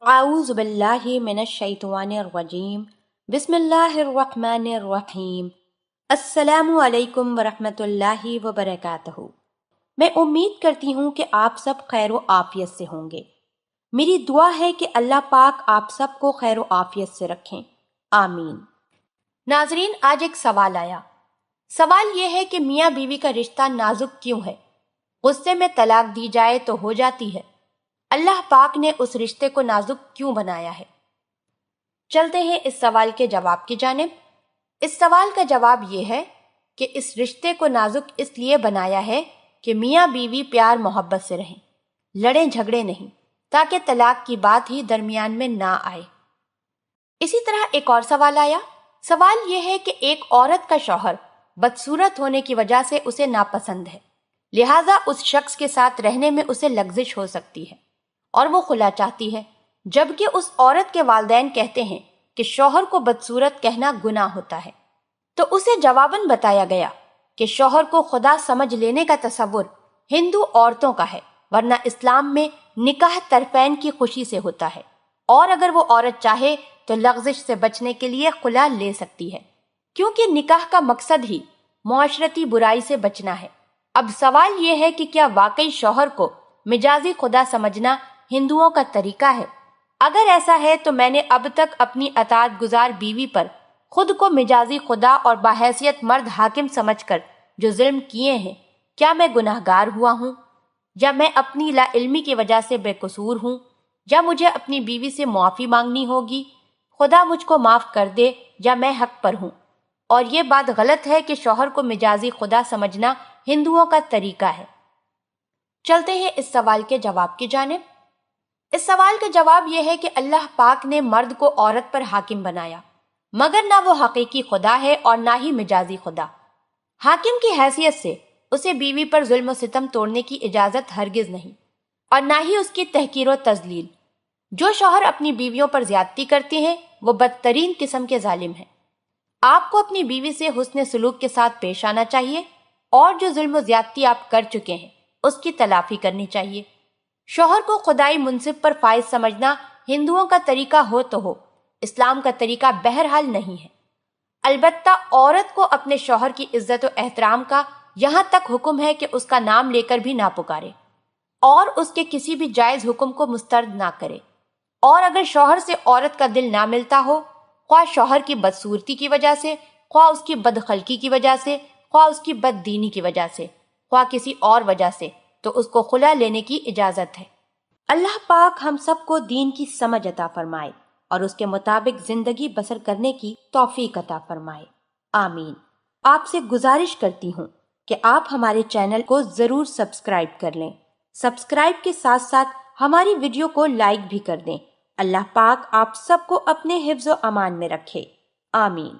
अऊज़ु बिल्लाहि मिनश शैतानिर रजीम। बिस्मिल्लाहिर्रहमानिर रहीम। अस्सलामु अलैकुम वरहमतुल्लाहि वबरकातुहू। मैं उम्मीद करती हूँ कि आप सब खैर व आफियत से होंगे। मेरी दुआ है कि अल्लाह पाक आप सबको खैर व आफियत से रखें, आमीन। नाजरीन, आज एक सवाल आया। सवाल ये है कि मियाँ बीवी का रिश्ता नाजुक क्यों है? गुस्से में तलाक दी जाए तो हो जाती है। अल्लाह पाक ने उस रिश्ते को नाजुक क्यों बनाया है? चलते हैं इस सवाल के जवाब की जानिब। इस सवाल का जवाब ये है कि इस रिश्ते को नाजुक इसलिए बनाया है कि मियाँ बीवी प्यार मोहब्बत से रहें, लड़ें झगड़े नहीं, ताकि तलाक की बात ही दरमियान में ना आए। इसी तरह एक और सवाल आया। सवाल यह है कि एक औरत का शौहर बदसूरत होने की वजह से उसे नापसंद है, लिहाजा उस शख्स के साथ रहने में उसे लग्जिश हो सकती है और वो खुला चाहती है, जबकि उस औरत के वालिदैन कहते हैं कि शौहर को बदसूरत कहना गुनाह होता है। तो उसे जवाबन बताया गया कि शौहर को खुदा समझ लेने का तसव्वुर हिंदू औरतों का है, वरना इस्लाम में निकाह तरफैन की खुशी से होता है, और अगर वो औरत चाहे तो लग्जिश से बचने के लिए खुला ले सकती है, क्योंकि निकाह का मकसद ही मुआशरती बुराई से बचना है। अब सवाल ये है कि क्या वाकई शौहर को मिजाजी खुदा समझना हिंदुओं का तरीका है? अगर ऐसा है तो मैंने अब तक अपनी अताअत गुजार बीवी पर खुद को मिजाजी खुदा और बाहैसियत मर्द हाकिम समझकर जो जुल्म किए हैं, क्या मैं गुनाहगार हुआ हूँ, या मैं अपनी लाइल्मी की वजह से बेकसूर हूँ, या मुझे अपनी बीवी से मुआफ़ी मांगनी होगी? खुदा मुझको माफ़ कर दे, या मैं हक पर हूँ। और ये बात गलत है कि शौहर को मिजाजी खुदा समझना हिंदुओं का तरीका है। चलते हैं इस सवाल के जवाब की जानिब। इस सवाल का जवाब यह है कि अल्लाह पाक ने मर्द को औरत पर हाकिम बनाया, मगर ना वो हकीकी खुदा है और ना ही मिजाजी खुदा। हाकिम की हैसियत से उसे बीवी पर जुल्म सितम तोड़ने की इजाजत हरगिज नहीं, और ना ही उसकी तहकीर व तजलील। जो शौहर अपनी बीवियों पर ज्यादती करते हैं वो बदतरीन किस्म के जालिम हैं। आपको अपनी बीवी से हुस्न सलूक के साथ पेश आना चाहिए, और जो जुल्म ज्यादती आप कर चुके हैं उसकी तलाफी करनी चाहिए। शौहर को खुदाई मुनसिब पर फाइज समझना हिंदुओं का तरीका हो तो हो, इस्लाम का तरीका बहरहाल नहीं है। अलबत्ता औरत को अपने शौहर की इज्जत और एहतराम का यहाँ तक हुक्म है कि उसका नाम लेकर भी ना पुकारे और उसके किसी भी जायज हुक्म को मुस्तरद ना करे। और अगर शौहर से औरत का दिल ना मिलता हो, ख्वाह शौहर की बदसूरती की वजह से, ख्वाह उसकी बदखलकी की वजह से, ख्वाह उसकी बददीनी की वजह से, ख्वाह किसी और वजह से, तो उसको खुला लेने की इजाजत है। अल्लाह पाक हम सबको दीन की समझ अता फरमाए और उसके मुताबिक जिंदगी बसर करने की तौफीक अता फरमाए, आमीन। आपसे गुजारिश करती हूँ कि आप हमारे चैनल को जरूर सब्सक्राइब कर लें। सब्सक्राइब के साथ साथ हमारी वीडियो को लाइक भी कर दें। अल्लाह पाक आप सबको अपने हिफ्ज़ व अमान में रखे, आमीन।